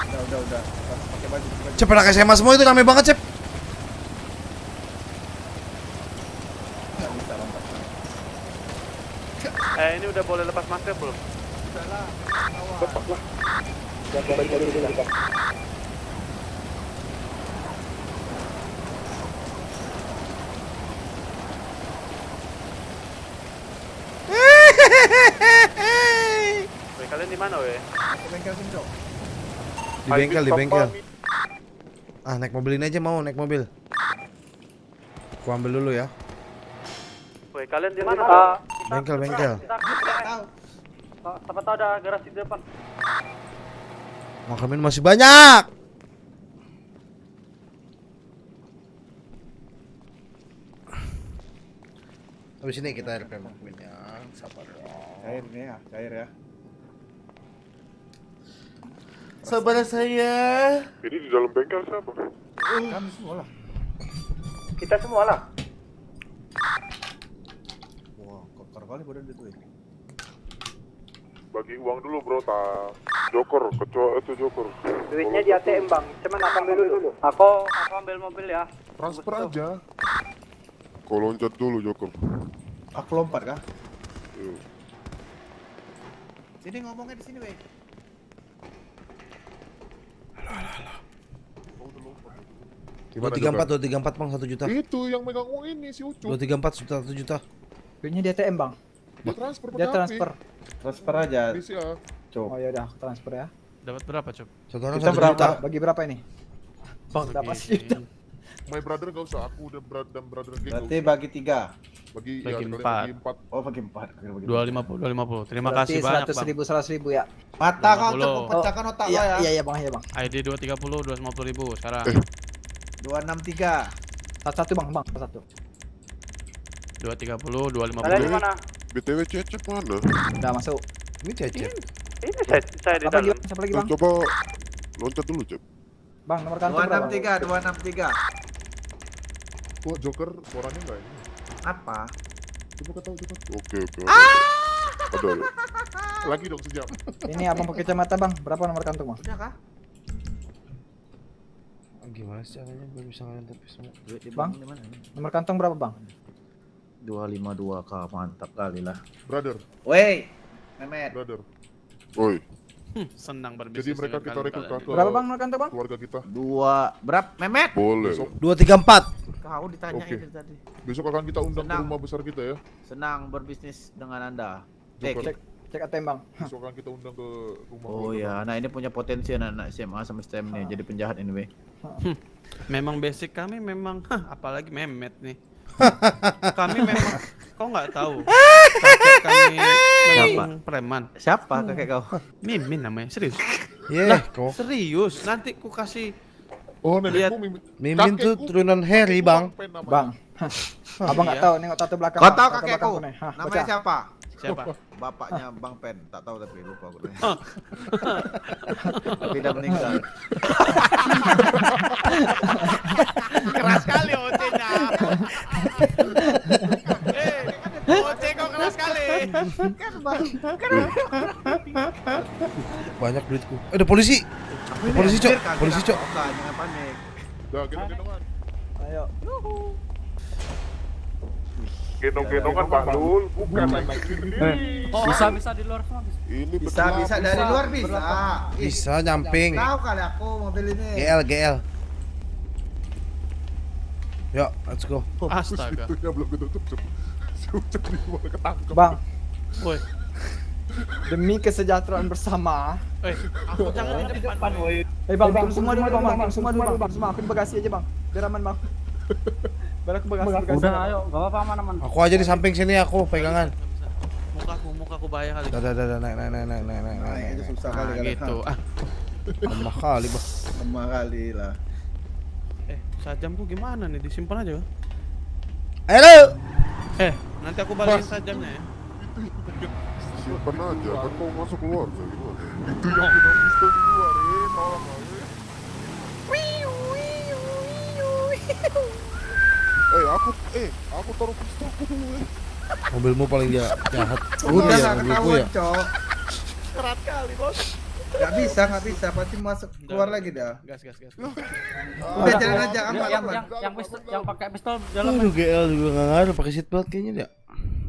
Udah. Pakai baju. Cep, anak SMA semua itu rame banget, Cep. Nggak bisa lompat. Ini udah boleh lepas masker belum? Udah lah. Lepas lah. Jangan balik dulu kita. Weh, kalian di mana weh? Ke bengkel sini, Cok. Di bengkel. Ah, naik mobil ini aja mau, naik mobil. Gua ambil dulu ya. Weh, kalian di mana? Bengkel. Tahu. Siapa tahu ada garasi di depan. Makamin masih banyak. Habis ini kita RP makaminnya. Sabar dong. Cair nih ya, cair ya. Sabar saya. Ini di dalam bengkel siapa? Kami semua lah. Kita semua lah. Wah, kotor kali badan dia tuh. Bagi uang dulu bro, tak joker, kecoa itu joker. Duitnya di ATM bang, cuman aku ambil dulu. Aku ambil mobil ya. Transfer aja. Kau loncat dulu joker. Aku lompat kah? Iya. Sini ngomongnya di sini, weh. Gimana, 234 Bang, 1 juta. Itu yang megang uang ini si Ucup. 234 1 juta. Duitnya di ATM bang. Dia transfer Dia pakai transfer. Transfer aja, BCA. Cok. Oh ya udah transfer ya. Dapat berapa Cop? Satu orang Kita 1 berapa? juta. Bagi berapa ini? Bang, Dapat sih. My brother gak usah, aku udah dan brother geng. Berarti bagi 3. Bagi Bagi kalian empat. bagi 4. Oh, bagi 4. Kira bagi 250. Terima Berarti kasih banyak 100.000 bang. ya. Mata kau 250. Cok, pecahkan otak lo ya. Iya bang, iya bang. ID 230 250.000 sekarang. 263. Satu bang, satu. 230 250. Kalian di mana? BTW Cecep mana? Udah masuk. Ini Cecep. Ini saya di Apa lagi dalam. bang? Siapa lagi bang? Coba loncat dulu Cep. Bang nomor kantor berapa? 263. Kok joker suaranya enggak ini? Apa? Coba kau tahu coba. Oke. Ada. Lagi dong sejam. Ini abang pakai kacamata bang. Berapa nomor kantor bang? Udah kah? Gimana sih caranya gue bisa ngalahin tapi semua. Duit di Bang? di mana? Nomor kantong berapa bang? 252k, mantap kali lah. Brother. Wey, Mehmet. Brother. Oi, Senang jadi berbisnis. mereka dengan kita kalian. rekrut ke Berapa bang nomor kantong bang? keluarga kita. Berapa? Mehmet? Boleh. 234. Kau ditanya Oke. itu tadi. Besok akan kita undang ke Senang. rumah besar kita ya. Senang berbisnis dengan Anda. Joker. Cek ATM bang. Besok akan kita undang ke rumah. Oh keluarga. ya, anak ini punya potensi anak SMA sama STEM nih, jadi penjahat ini, weh. Memang basic kami memang apalagi Mehmet nih. Kami memang kau nggak tahu. Kakek kami memang preman. Siapa kakek kau? Mimin namanya, serius. Lah, kok. Serius, nanti ku kasih Oh, Lihat. nenekmu Mimin. Mimin tuh Kakekku turunan Harry, Bang. Pen namanya. Bang. Abang nggak Iya. tahu nengok tato belakang. Kau Bang. tahu Tato kakekku? belakang tuh nih. Hah, Namanya baca. siapa? siapa? Bapaknya Bang Pen, tak tahu tapi lupa aku. Tapi udah meninggal. Keras kali OC-nya. OC kau keras kali. Banyak duitku. Ada polisi. Polisi, Cok. Polisi, Cok. Jangan panik. Dah, gendong-gendongan. Ayo. Gendong-gendongan Pak Lul, bukan naik sendiri. Bisa di luar semua. Ini Bisa dari luar bisa. Bisa nyamping. Tahu kali aku mobil ini. GL. Yuk, let's go. Astaga. Pintunya belum ketutup. Si Ucap di luar ketangkep. Bang, Woi, demi kesejahteraan bersama. aku jangan di depan woi. Bang, turun semua dulu bang, semua dulu bang, semua aku di bagasi aja bang, biar aman bang. Biar aku bagasi. Udah ayo, gak apa-apa aman-aman. Aku aja di samping sini, aku pegangan. Mukaku bahaya kali. Dah, naik. Nah, itu susah kali kali. Gitu. Lemah kali, Bang. Lemah kali lah. Sajamku gimana nih? Disimpan aja. Halo. Nanti aku balikin sajamnya ya. Simpan aja, kan kau masuk keluar gimana? Itu yang punya pistol di luar, tolong aku taruh pistolku dulu Mobilmu paling jahat. Udah Iya, nggak mobilku ketahuan, ya. Cok. Kerat kali, Bos. Nggak Nggak bisa, pasti masuk keluar lagi dah. Gas. Udah jalan aja aman. Yang pakai pistol dalam. Aduh GL juga nggak ngaruh pakai seatbelt kayaknya dia.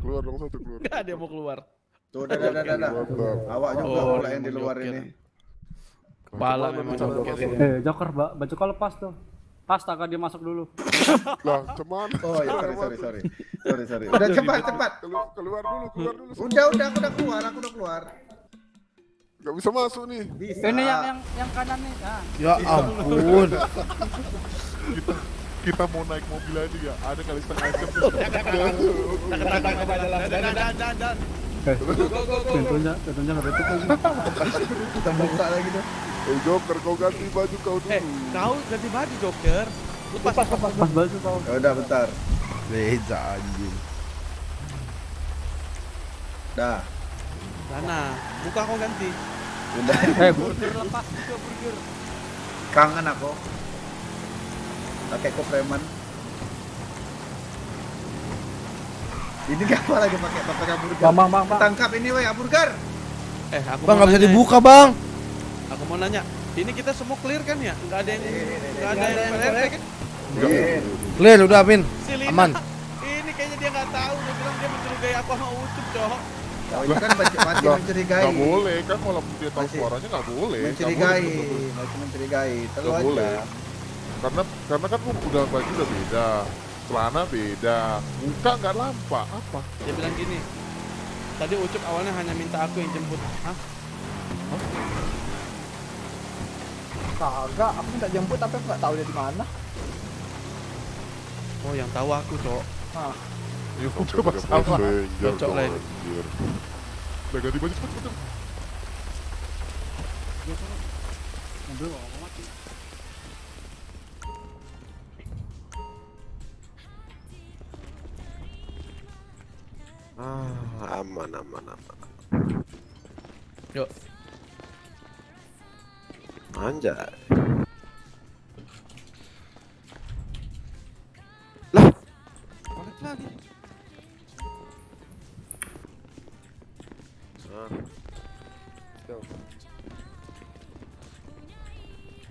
Keluar dong satu keluar. Enggak ada yang mau keluar. Tuh, dah. Awak juga pula yang di luar Joker. ini. Kepala memang joker. Joker, baju kau lepas tuh. Astaga, dia masuk dulu. Lah, cuman. Oh ya, sorry. Udah cepat. Keluar dulu. Udah, aku udah keluar. Gak bisa masuk nih. Bisa. Ini yang kanan nih. Nah. Ya ampun. Kita mau naik mobil aja ya. Ada kali setengah jam. Dan. Pintunya nggak tutup lagi. Kita buka lagi tuh. Joker, kau ganti baju kau dulu. Kau ganti baju Joker. Lepas. Pas baju kau. Ya udah bentar. Beza anjing. Dah. Sana, muka kau ganti. Udah. Burger lepas juga burger. Kangen aku. Pakai kok preman. Ini apa lagi pakai hamburger? Bang. Tangkap ini weh hamburger. Aku Bang mau nggak bisa nanya. dibuka bang. Aku mau nanya, ini kita semua clear kan ya? Nggak ada yang PRT kan? Clear udah Min. Si Lina, Aman. ini kayaknya dia nggak tahu. Dia bilang dia mencurigai aku sama Ucup, cowok. Oh, itu kan masih mencurigai. Gak boleh kan, kalau dia tahu Masih. suaranya gak boleh. Mencurigai, Nggak boleh. masih mencurigai. Terus Nggak aja. boleh. Karena kan udah baju udah beda, celana beda, muka nggak nampak apa. Dia bilang gini, tadi Ucup awalnya hanya minta aku yang jemput. Hah? Kagak, aku minta jemput tapi aku nggak tahu dia di mana. Oh, yang tahu aku, cowok. Nah, Ya udah masalah. Cocok lain. Udah ganti baju cepet. Aman. Yuk. Anjay. Balik lagi.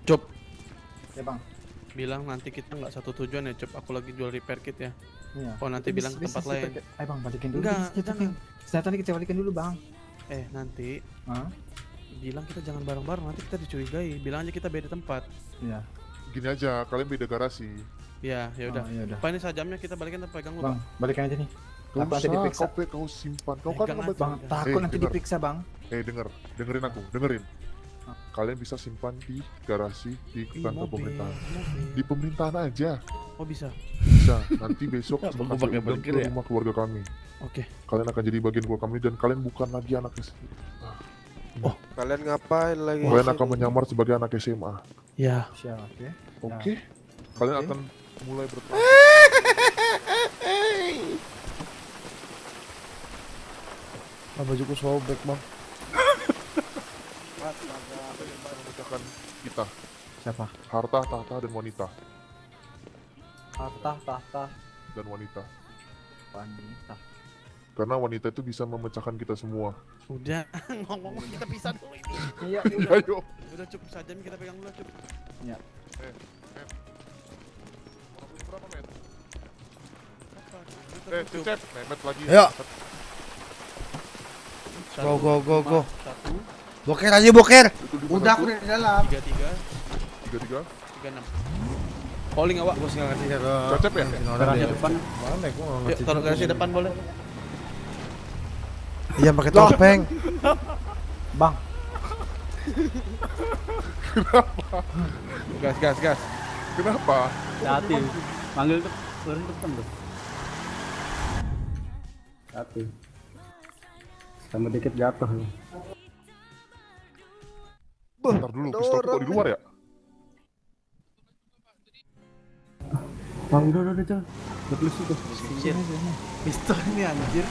Cop, ya bang. bilang nanti kita nggak satu tujuan ya, Cop. Aku lagi jual repair kit ya. Iya. Oh, nanti bilang ke tempat lain. Ayo bang, balikin dulu. Enggak, jangan. Senjata ini kita balikin dulu bang. Nanti Hah? bilang kita jangan bareng-bareng, nanti kita dicurigai. Bilang aja kita beda tempat. Iya. Gini aja, kalian beda garasi. Ya udah. Oh, ya udah. Apa ini sajamnya kita balikin atau pegang lu, Bang, balikin aja nih. Gak Aku nanti usah, diperiksa. kau simpan. Kau kan Pegang ngebaca. aja. Bang, takut nanti dengar. diperiksa bang. Dengerin aku, dengerin. Kalian bisa simpan di garasi di Ih, kantor mobil. pemerintahan. Di pemerintahan aja. Oh, bisa. Bisa. Nanti besok Gua kita pakai kasih undang parkir ke ya? rumah keluarga kami. Oke. Kalian akan jadi bagian keluarga kami dan kalian bukan lagi anak SMA. Kalian ngapain lagi? Kalian akan menyamar sebagai anak SMA. Ya. Siap, oke. Oke? Kalian akan mulai bertransaksi. Bajuku sobek bang. Memecahkan kita. Siapa? Harta, tahta, dan wanita. Harta, tahta, Dan wanita. wanita. Karena wanita itu bisa memecahkan kita semua. Udah. Ngomong kita pisah dulu ini. Iya, Ayo. Udah, Cup. Sajam kita pegang dulu, Cup. Berapa men? Cup. Cecep, Mehmet lagi. Ayo. Satu, Go. lima, satu, Boker aja boker. Udah aku udah di dalam. 33, 33. 36. Calling awak. Bos nggak ngerti ya ke Cecep ya? Garasi depan. Mana gua nggak Yuk, ngerti. taruh garasi depan boleh. Iya pakai topeng. Bang, Gas. Kenapa? Hati. Panggil tuh turun depan tuh. Hati. Sama dikit jatuh. Bentar dulu, pistol kok di luar ya? Bang, udah tuh. Terus itu. Pistol ini anjir.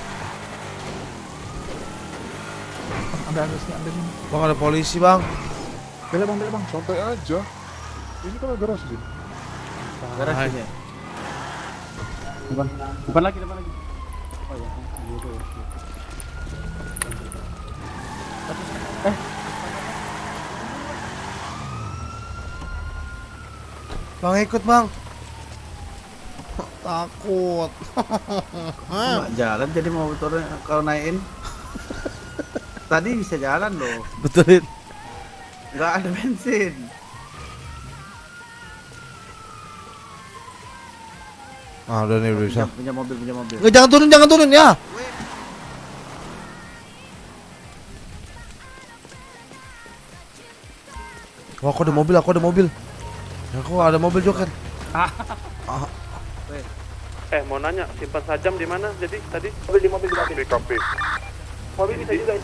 ambil sini. Bang ada polisi bang. Bela bang. Santai aja. Ini kan ada garasi. Garasinya. Depan lagi. Oh ya, gitu ya. Bang ikut bang. Takut. Nggak jalan jadi mau motornya kalau naikin. Tadi bisa jalan loh. Betulin. Nggak ada bensin. Ah udah nih udah bisa. Punya mobil. Nggak, jangan turun ya. Wah, aku ada mobil. Ya, aku ada mobil Joker. Mau nanya, simpan sajam di mana? Jadi tadi Kampi. mobil bisa juga itu.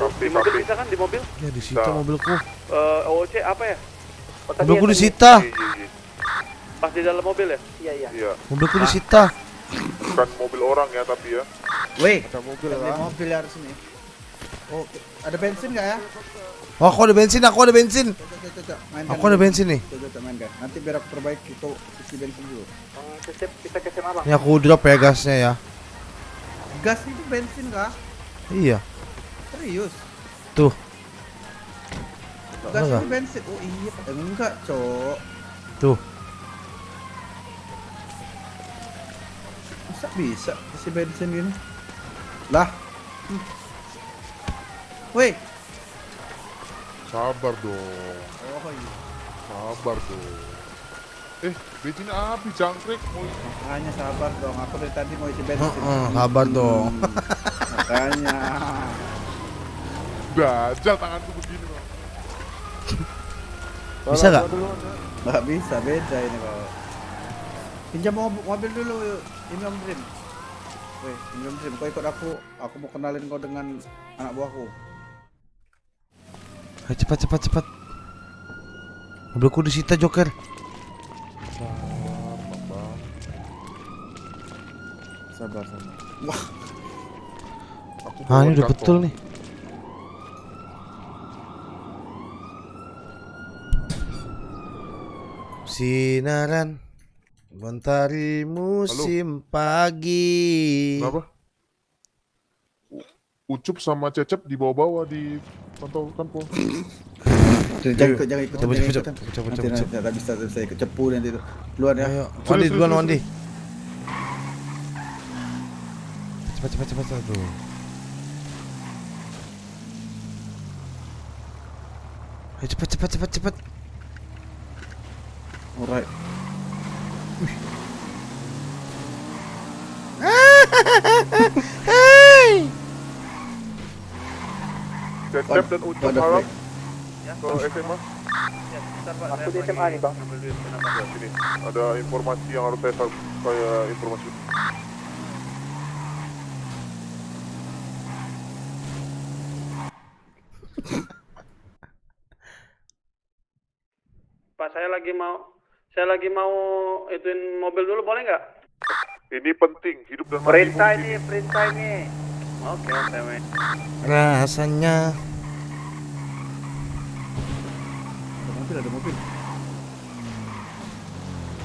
Kampi, Di mobil kampi. bisa kan di mobil? Ya disita mobilku. OOC apa ya? Mobilku disita. Iya. Pas di dalam mobil ya? Iya. Mobilku disita. Bukan mobil orang ya tapi ya. Weh, Ada mobil ada lah. mobil harus ini. Oh, ada bensin nggak ya? Oh, aku ada bensin. Coba, mainkan. Aku ada bensin nih. Coba mainkan. Nanti biar aku perbaiki itu isi bensin dulu. Kita ke SMA bang. Ini aku drop ya gasnya ya. Gas itu bensin kah? Iya. Serius? Tuh. Gas Enggak. itu bensin. Oh iya, enggak, Cok. Tuh. Masa bisa isi bensin gini? Lah. Weh. Sabar dong. Oh iya. Sabar dong. Bensin habis jangkrik. Makanya sabar dong. Aku dari tadi mau isi bensin. Sabar dong. Makanya. Dajal tanganku begini bang. Bisa nggak? Nggak bisa, beda ini kalau. Pinjam mobil dulu, ini Om Dream. Weh, ini Om Dream, kau ikut aku mau kenalin kau dengan anak buahku. Ayo cepat. Mobilku disita Joker. Sabar. Wah, Ah ini udah betul nih. Sinaran mentari musim pagi. Kenapa? Ucup sama Cecep dibawa-bawa di pantau kan po. jangan ikut. Coba. Nanti tak bisa ikut cepu nanti itu. Keluar ya. Ayo, Wandi duluan serius. Wandi. Cepat tuh. Ayo cepat. Alright. Cecep dan Ucup Waduh, harap Frank. ke SMA. Aku di SMA nih bang. Ya, sini ada informasi yang harus saya informasi. Pak, saya lagi mau ituin mobil dulu, boleh nggak? Ini penting, hidup dan mati. Perintah ini. Oke, Weh. Rasanya Ada mobil.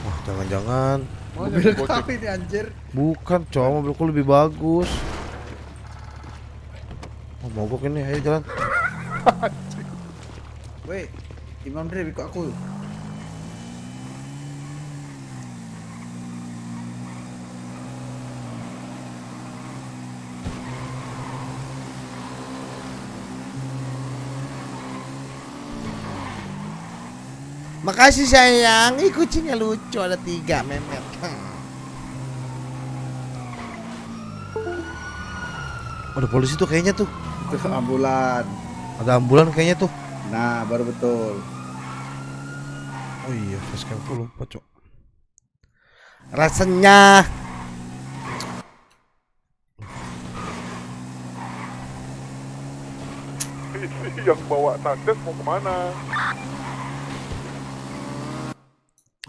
wah, jangan-jangan Mobil kami ini anjir. bukan, cowok mobilku lebih bagus. Oh, mogok ini, ayo jalan. Weh, Imam Dream ikut aku. Makasih sayang, ih kucingnya lucu, ada 3 memet. Ada polisi tuh kayaknya tuh. Itu ambulan. Ada ambulan kayaknya tuh. Nah, baru betul. Oh iya, facecamku lupa cok. Rasanya Ini yang bawa Nandes mau kemana?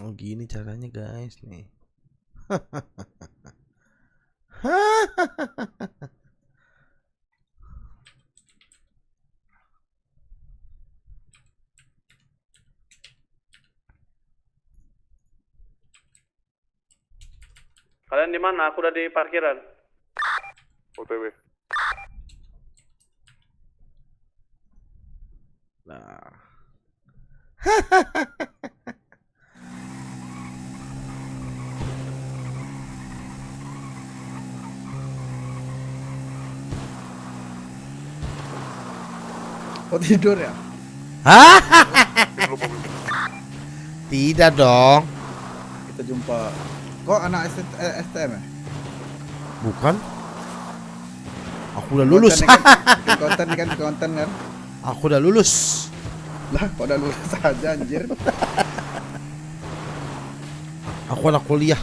oh gini caranya guys nih. Kalian di mana? Aku udah di parkiran. OTW. Nah. tidur ya? Hah? Belum mobil. Tidak dong. Kita jumpa. Kok anak STM ya? Bukan. Aku udah lulus. Konten kan, konten kan. Aku udah lulus. Lah, kok udah lulus aja anjir. Aku anak kuliah.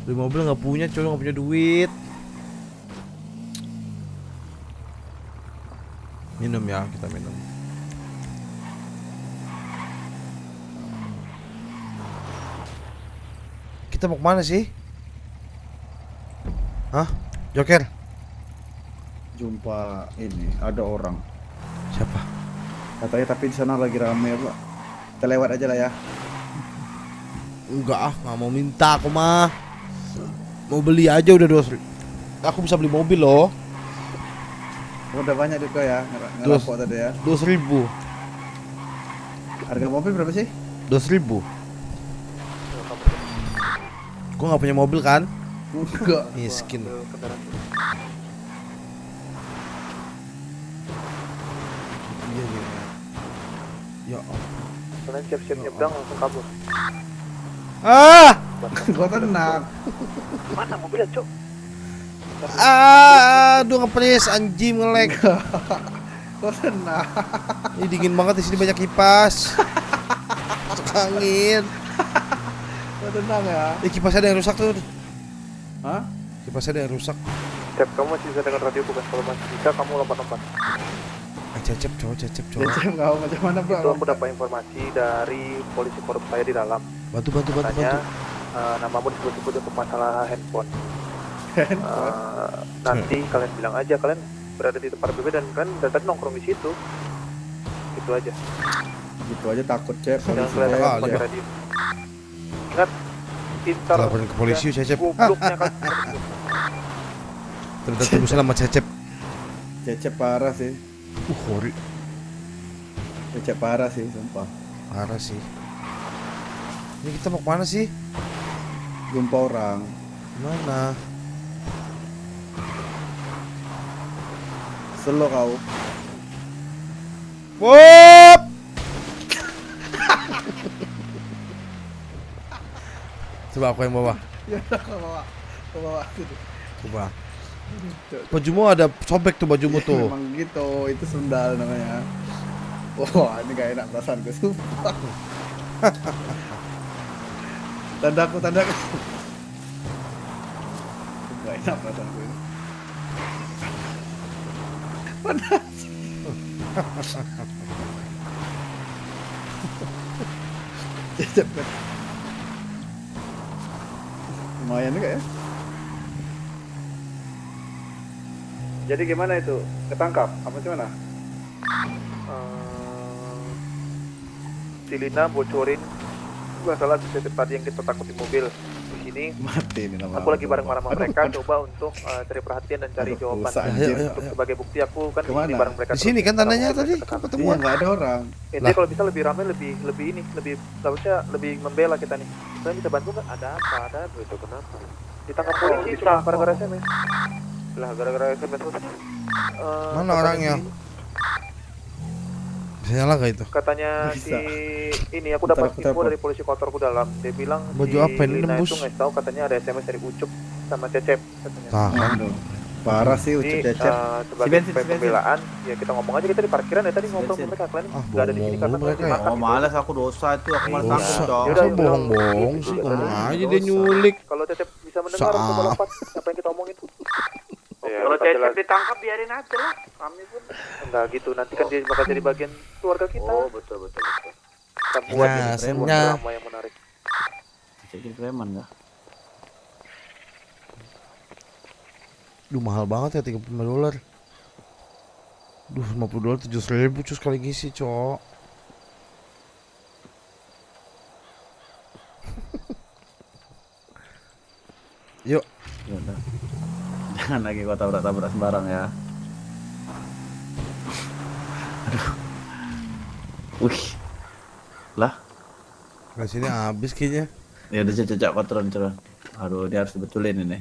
Beli mobil nggak punya, cuy, nggak punya duit. Minum ya, kita minum. Kita mau kemana sih? Hah? Joker? Jumpa ini, ada orang. Siapa? Katanya tapi di sana lagi rame, Pak. Kita lewat aja lah ya. Enggak ah, nggak mau minta aku mah. Mau beli aja udah 2.000. Aku bisa beli mobil loh. Udah banyak juga ya, ngerapok tadi ya. 2.000. Harga mobil berapa sih? 2.000. Gua nggak punya mobil kan? Enggak. Miskin. Iya iya. Ya Allah. Kalian siap-siap nyebrang langsung kabur. Ah! Gua tenang. Mana mobilnya, Cok? Aduh ngepres anjing nge-lag. Gua tenang. Ini dingin banget di sini banyak kipas. Masuk angin. Gua tenang ya. Kipasnya ada yang rusak tuh. Hah? Kipasnya ada yang rusak. Cep, kamu masih bisa dengar radio bukan? Kalau masih bisa, kamu lompat-lompat. Cecep cowok. Cecep nggak mau macam mana, Bro? Itu aku dapat informasi dari polisi korup saya di dalam. Bantu. Katanya namamu disebut-sebut untuk masalah handphone. Nanti kalian bilang aja kalian berada di tempat berbeda dan kalian dari tadi nongkrong di situ. Itu aja. Gitu aja takut, Cep. Jangan Polisi kelihatan lewat pakai aja. radio. Ingat, pintar. Laporin ke polisi yuk, Cecep. Gobloknya kan. Ternyata tembusnya sama Cecep. Cecep parah sih. Hori. Cecep parah sih, sumpah. Parah sih. Ini kita mau kemana sih? Jumpa orang. Mana? Selo kau. Wop! Coba aku yang bawa. Ya, kau bawa. Kau bawa. Coba. Bajumu ada sobek tuh bajumu tuh. Memang gitu, itu sundal namanya. Wah, ini gak enak perasaan gue, sumpah. Tandaku. Gak enak perasaan gue. Panas. Cepet. Lumayan juga ya. Jadi gimana itu? Ketangkap? Apa gimana? Si Lina bocorin masalah CCTV tadi yang kita takut di mobil. Di sini Mati ini nama. aku lagi bareng sama mereka coba untuk cari perhatian dan cari jawaban. Rusak, anjir. Untuk sebagai bukti aku kan di sini Kemana? bareng mereka. Di sini kan tanahnya tadi Iya, ketemuan. nggak ada orang. Intinya kalau bisa lebih ramai, lebih ini, lebih harusnya lebih membela kita nih. Kalian bisa bantu nggak? Ada apa? Ada itu kenapa? Ditangkap polisi cuma gara-gara SMS. Lah gara-gara SMS tadi. Mana orangnya? Bisa nyala gak itu? Katanya Bisa. si ini aku dapat Putar, info putar, dari polisi kotorku dalam. Dia bilang Baju si apa ini, Lina nembus? itu nggak tahu katanya ada SMS dari Ucup sama Cecep katanya. Tahan. Aduh, parah sih Ini Ucup Cecep. sebagai Si bensin, upaya si bensin. pembelaan ya kita ngomong aja kita di parkiran ya tadi ngobrol bensin. sama mereka kalian Ah, nggak ada di sini bohong karena mereka kalian ya. dimakan Oh gitu. malas aku dosa itu, aku malas Iya. takut Dosa. dong. Yaudah, Masa bohong-bohong sih, Dosa. ngomong aja dia Dosa. nyulik. Kalau Cecep bisa mendengar Saat. coba lompat apa yang kita omongin. Kalau Cecep ditangkap biarin aja lah. Kami pun. Enggak gitu, nanti kan dia bakal jadi bagian keluarga kita. Oh betul. Kita buat Nah, jadi sebenarnya. drama yang menarik. Cecep preman nggak? Duh mahal banget ya $35. Duh $50 7.000 cus sekali ngisi cok. Yuk. Ya udah. Jangan lagi gua tabrak-tabrak sembarang ya. Aduh. Wih. Lah, Ke sini habis kayaknya. ya udah cecak kotoran. Aduh, dia harus dibetulin ini.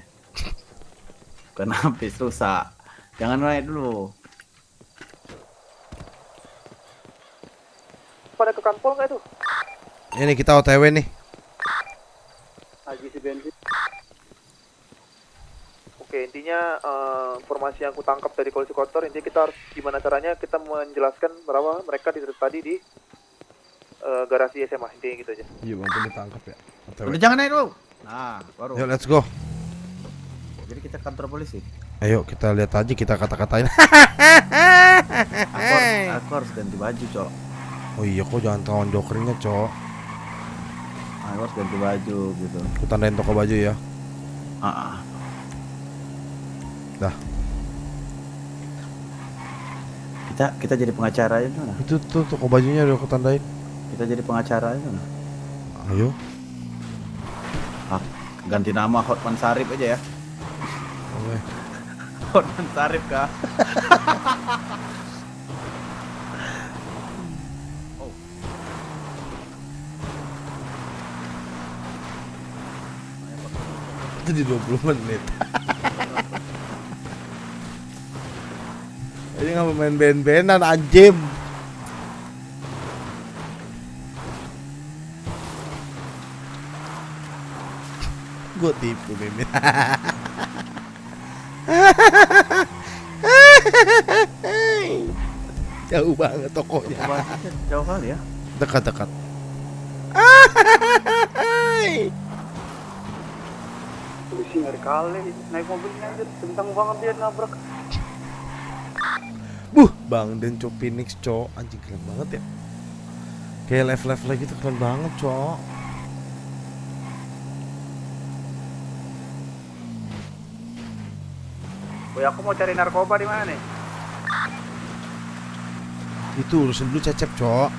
Bukan habis rusak. Jangan naik dulu. pada ke kantor nggak itu? Ini kita OTW nih. Lagi si bensin. Oke, intinya informasi yang aku tangkap dari polisi kotor, intinya kita harus gimana caranya kita menjelaskan bahwa mereka tadi di garasi SMA, intinya gitu aja. Iya bang, udah ditangkap ya. OTW. Udah jangan naik dulu. Nah, baru. Yuk let's go. Jadi kita kantor polisi. Ayo kita lihat aja, kita kata-katain. Aku harus ganti baju, Cok. Oh iya, kok jangan tawan jokernya, Cok. Aku harus ganti baju gitu. Aku tandain toko baju ya. Dah. Kita jadi pengacara aja mana? Itu tuh toko bajunya udah aku tandain. Kita jadi pengacara aja mana? Ayo. Ganti nama Hotman Sarip aja ya. Oke. Hotman Sarip kah? Itu di 20 menit. Ini nggak main band-bandan anjim. Gue tipu Mimin. Jauh banget tokonya. Jauh kali ya. Dekat-dekat. Polisi ngeri kali naik mobilnya aja, tentang banget dia nabrak. Bang Den Cok Phoenix Cok, anjing keren banget ya. Kayak live lagi tuh keren banget Cok. Boy, aku mau cari narkoba di mana nih? Itu urusin dulu Cecep Cok.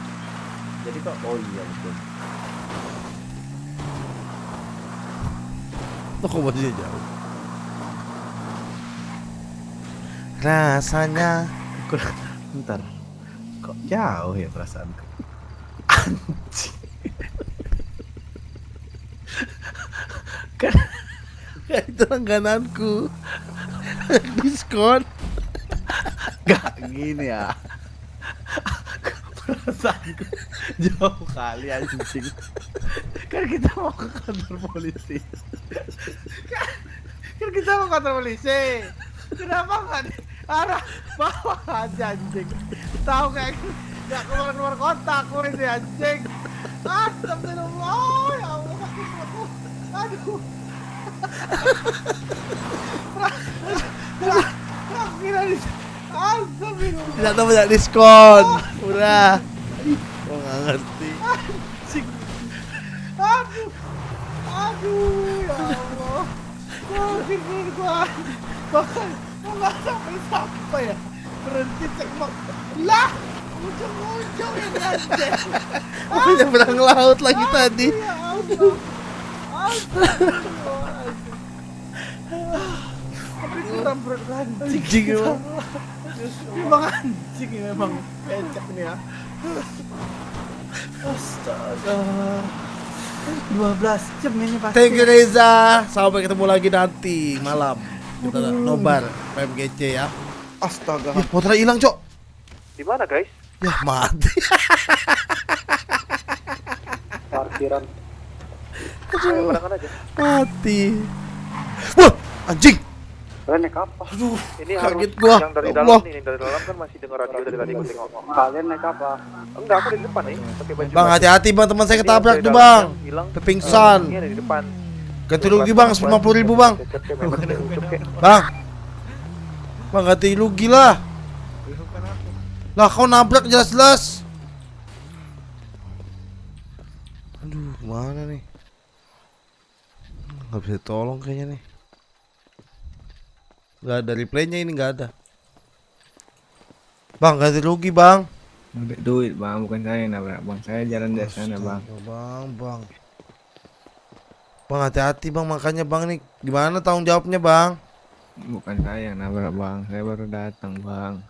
Jadi kok oh iya betul. Toko bajunya jauh. Rasanya Bentar. Kok jauh ya perasaanku? kan itu langgananku. Diskon. Gak gini ya. Perasaanku jauh kali anjing. Kan kita mau ke kantor polisi. Kan kita mau ke kantor polisi. Kenapa nggak di arah bawah aja anjing? Tahu kayak nggak keluar kota aku ini anjing. Astagfirullah ya Allah sakit perutku. Aduh. Aku kira di astagfirullah. Tidak tahu banyak diskon. Murah. Gua nggak ngerti. Aduh ya Allah. Sakit perutku. Bahkan nggak sampai ya. Berhenti cek mak. Lah, ujung-ujung ini anjing. Aku nyebrang laut lagi tadi. Ya Allah. Astagfirullahaladzim. Tapi kurang berat anjing. Anjing emang. Memang anjing ini memang becek nih ya. Astaga. 12 jam ini pasti. Thank you Reza. Sampai ketemu lagi nanti malam. Kita nobar PMGC ya. Astaga. Ya, motornya hilang, Cok. Di mana guys? Ya, mati. Parkiran. Ayo barengan aja. Mati. Wah, anjing. Kalian naik apa? Aduh, Ini harus kaget gua. yang dari Ya dalam Allah. nih, yang dari dalam kan masih dengar radio dari tadi gue tengok. Kalian naik apa? Enggak, aku di depan nih, pakai baju. Bang, hati-hati Bang, teman saya Ini ketabrak yang tuh, dari Bang. dalam yang hilang. Pepingsan. Ini ada di depan. Ganti rugi, Bang, 50.000, Bang. Bang. Bang, ganti rugi lah. Lah, kau nabrak jelas-jelas. Aduh, mana nih? Nggak bisa tolong kayaknya nih. Nggak ada replaynya ini, nggak ada. Bang, ganti rugi, Bang. Duit bang, bukan saya yang nabrak bang, saya jalan dari sana bang. Bang. Bang, hati-hati Bang, makanya Bang nih gimana tanggung jawabnya Bang? Bukan saya yang nabrak bang, saya baru datang bang.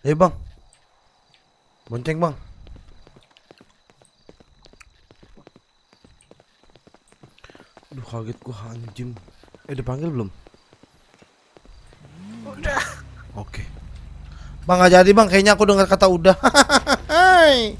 Bang, bonceng Bang. Aduh, kaget gua anjing. Dipanggil belum? Udah. Oke. Bang nggak jadi bang, kayaknya aku dengar kata udah. Hai.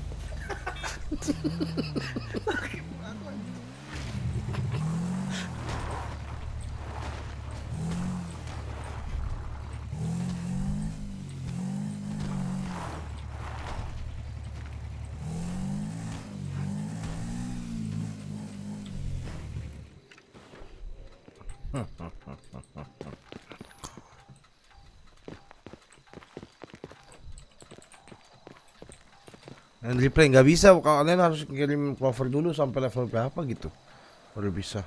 Dan replay nggak bisa, kalian harus kirim cover dulu sampai level berapa gitu baru bisa.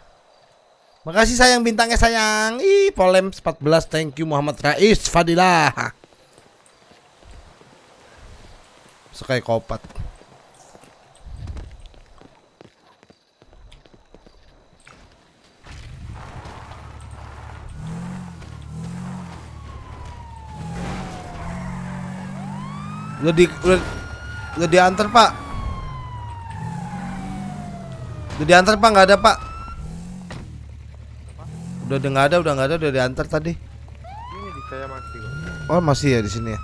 Makasih sayang bintangnya sayang. Ih, Polem 14, thank you Muhammad Rais Fadilah. Sekai kopat. Udah diantar pak. Udah diantar pak, nggak ada pak. Udah nggak ada, udah diantar tadi. Ini di saya masih kok. Oh masih ya di sini ya.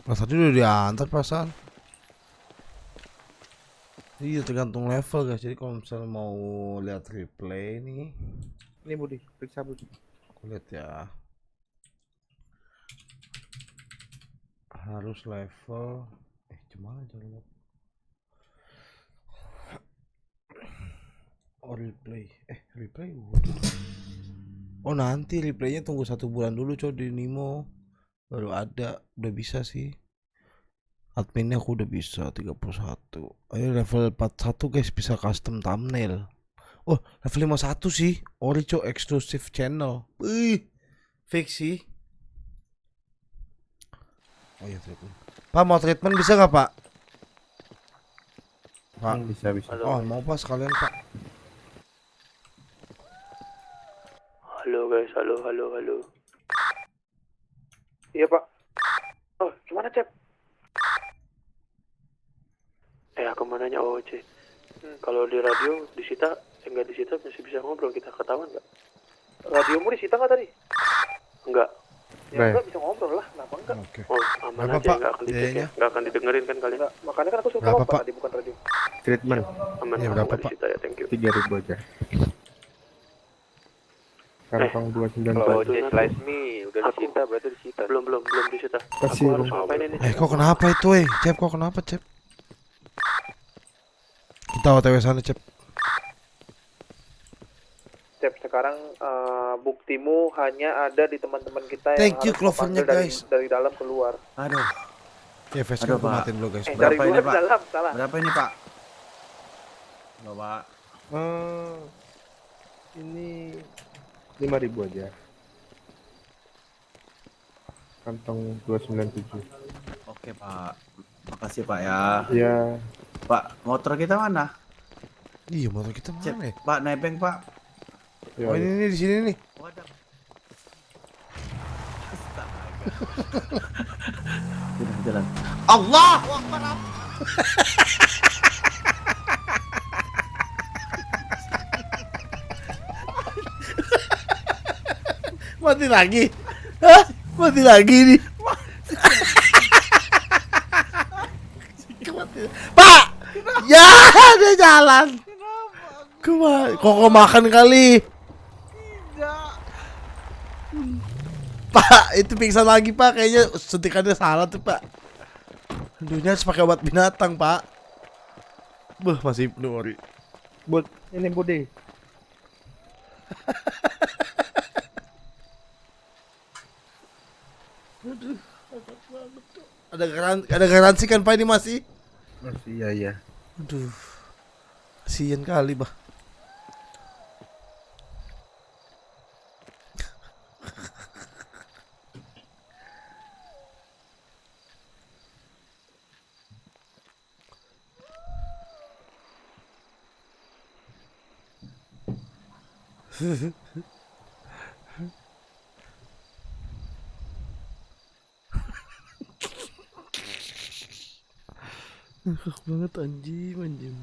Nah, tadi udah diantar perasaan. Iya tergantung level guys. Jadi kalau misalnya mau lihat replay nih, Ini Budi, periksa Budi. aku lihat ya. Harus level. Gimana jalan? Oh replay. Replay. Waduh. Oh nanti replaynya tunggu 1 bulan dulu coy di Nimo. Baru ada, udah bisa sih. Adminnya aku udah bisa 31. Ayo level 41 guys, bisa custom thumbnail. Oh level 51 sih. Orico exclusive channel. Fake sih. Oh iya treatment. Pak mau treatment bisa nggak pak? Pak Bisa. oh mau pas sekalian pak. Halo guys, halo. Iya Pak. Oh, gimana Cep? Aku mau nanya OC. Kalau di radio disita, enggak disita masih bisa ngobrol, kita ketahuan nggak? Radiomu disita nggak tadi? Enggak. Ya enggak, bisa ngobrol lah, kenapa enggak? Oke. Oh, aman Berapa, aja, Pak? nggak akan dicek Biayanya? ya, nggak akan didengerin kan kalian? Enggak, makanya kan aku suruh Berapa, tahu Pak? tadi bukan radio. Treatment Aman, Iya, aman, berapa, nggak Pak? disita ya, thank you. 3.000 aja. Kantong 297. Kalau OC slice mie udah disita, berarti disita. Belum disita. Kasih, Aku harus Bang. ngapain ini? Kok kenapa itu Cep kok kenapa Cep? Kita OTW sana Cep. Cep, sekarang buktimu hanya ada di teman-teman kita yang Thank you, harus clovernya, memanggil guys. dari dalam keluar. Aduh, Ya face Aduh, aku Pak. matiin dulu guys. Dari Berapa ini, luar ke Pak? dalam, salah. berapa ini Pak? Loh Pak. Ini 5.000 aja. Kantong 297. Oke Pak. Makasih Pak ya. Ya, Pak, motor kita mana? Iya motor kita Cek, mana ya? Pak, nebeng Pak. ya. Oh ini di sini nih. Wadah. Jalan. Allah. Mati lagi. Hah? Mati lagi nih. Pak. Ya, dia jalan. Kok makan kali? Pak, itu pingsan lagi Pak. Kayaknya suntikannya salah tuh Pak. Aduh, ini harus pakai obat binatang Pak. Beuh, masih Nuri. Bud, ini Budi. Ada garansi kan Pak ini masih? Masih iya. Aduh, kasian kali bah. Ngakak banget anjing.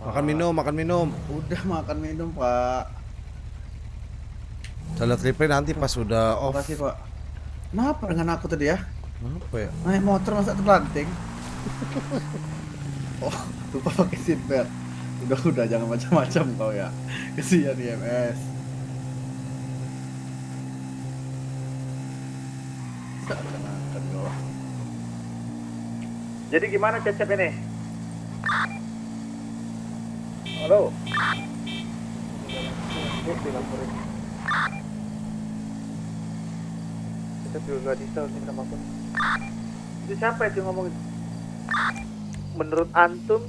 Makan minum, makan minum. Udah makan minum, Pak. Saya lihat replay nanti pas udah off. Makasih, Pak. Kenapa dengan aku tadi ya? Apa ya? Naik motor masa terpelanting? Oh, lupa pakai seatbelt. Udah jangan macam-macam kau ya. Kesian IMS. Seakan-akan kau. Jadi gimana Cecep ini? Halo. Dilaporin. Cecep juga nggak bisa minta maaf. Itu siapa itu ngomongin? Menurut antum,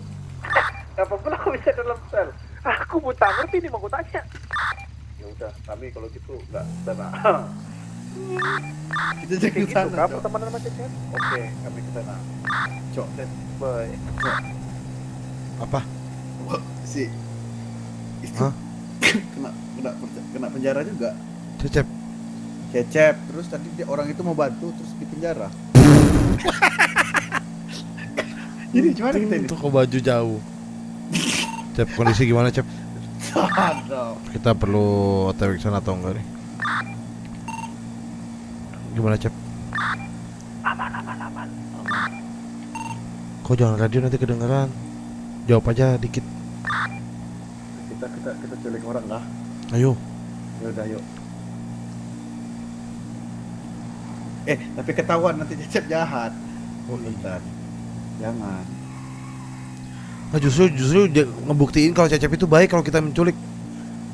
apapun aku bisa dalam sel. Aku buta ngerti nih mau aku tanya. Ya udah, kami kalau gitu nggak sana. Kita jangan Kayak ke gitu, sana, kamu Cok. teman sama Cecep? Oke, kami ke sana. Cok, Boy. Apa? wah, si itu Hah? kena penjara juga. Cecep. Cecep, terus tadi orang itu mau bantu terus di penjara. Jadi gimana kita ini? Tuh ke baju jauh. Cep, kondisi gimana, Cep? Aduh. Kita perlu OTW ke sana atau enggak nih? Gimana, Cep? Aman. Kok jangan radio nanti kedengeran. Jawab aja dikit. Kita culik orang lah. Ayo. Ya udah, yuk. Tapi ketahuan nanti Cecep jahat. Oh, iya. Bentar. Jangan. Nah, justru ngebuktiin kalau Cecep itu baik kalau kita menculik.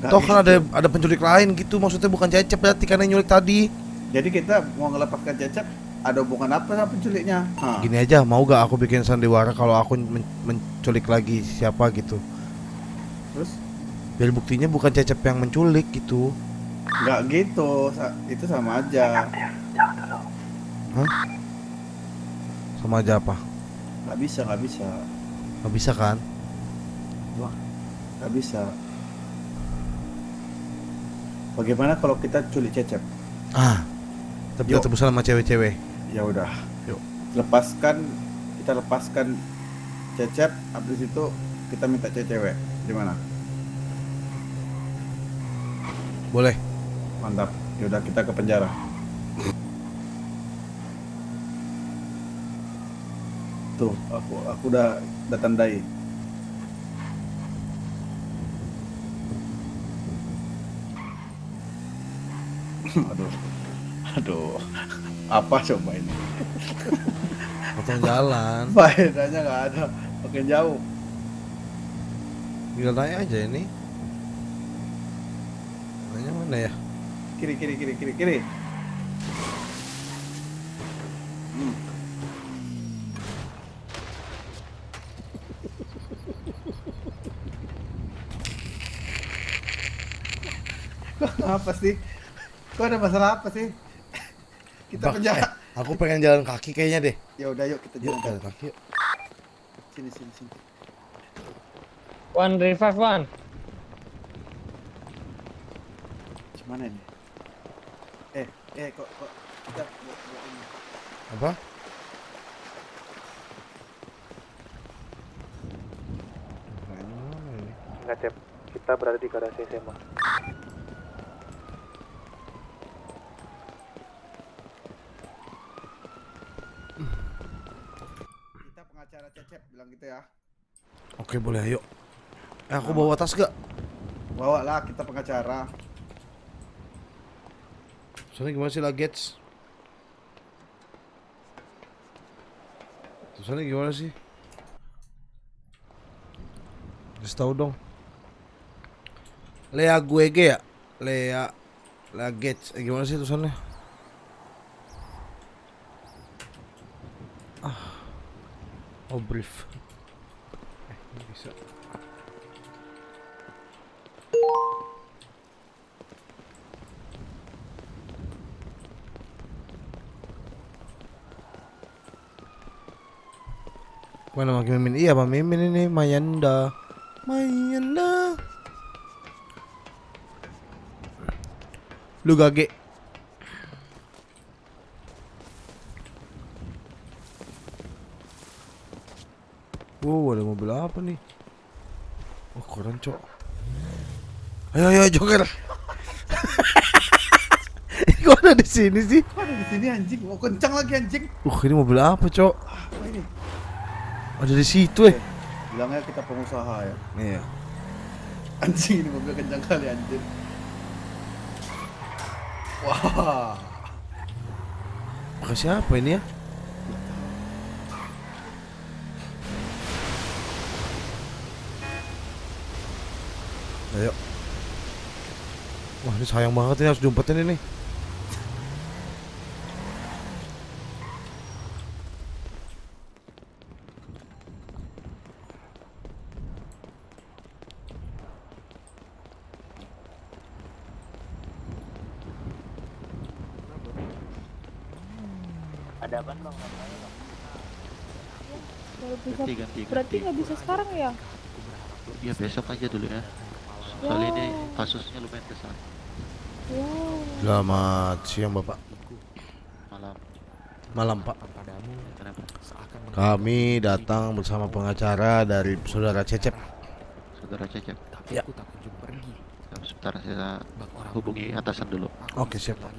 Nggak Toh kan gitu. ada penculik lain gitu, maksudnya bukan Cecep berarti karena yang nyulik tadi. Jadi kita mau ngelepaskan Cecep, ada hubungan apa sama penculiknya? Hah. Gini aja, mau gak aku bikin sandiwara kalau aku menculik lagi siapa gitu. Terus? Biar buktinya bukan Cecep yang menculik gitu. Nggak gitu, itu sama aja. Hah? Sama aja apa? Nggak bisa. Gak bisa kan? Nggak bisa. Bagaimana kalau kita culik Cecep? Tapi Yuk. tebusan sama cewek-cewek. Ya udah. Yuk. Kita lepaskan Cecep, habis itu kita minta cewek. Gimana? Boleh. Mantap. Ya udah, kita ke penjara. Tuh, aku udah tandai. Aduh. Apa coba ini? Potong jalan. Faedahnya nggak ada. Makin jauh. Tinggal tanya aja ini. Tanya mana ya? Kiri. Apa sih? Kok ada masalah apa sih? Kita penjara. Aku pengen jalan kaki kayaknya deh. Ya udah, yuk kita Yuk, jalan. jalan kaki yuk. Sini. One revive one. Gimana ini? Kok kita buat ini. Apa? Enggak Cep, kita berada di garasi SMA. Kita pengacara Cecep bilang gitu ya. Oke, boleh ayo. Aku bawa tas gak? Bawa lah, kita pengacara. Soalnya gimana sih luggage? Tulisannya gimana sih? Kasih tahu dong. Lea Guege ya? Lea luggage. Gimana sih tulisannya? Oh, brief. Ini bisa. Mana Mak Mimin? Iya, Mak Mimin ini Mayanda. Lu gage. Wow, ada mobil apa nih? Keren, Cok. Ayo Joker. Ini kok ada di sini sih? Kok ada di sini anjing? Mau kencang lagi anjing. Ini mobil apa, Cok? Apa ini? Ada di situ, Bilangnya kita pengusaha ya. Iya. Anjing ini mobil kencang kali anjing. Wah. Makasih apa ini ya? Ayo. Wah, ini sayang banget ini harus diumpetin ini. Ada apa bang? Berarti nggak bisa sekarang ya? Ya besok aja dulu ya. Soalnya ini kasusnya lumayan besar. Selamat siang, Bapak. Malam. Malam, Pak. Kenapa? Kami datang bersama pengacara dari Saudara Cecep. Saudara Cecep. Ya. Sebentar saya hubungi atasan dulu. Oke, siap, Pak.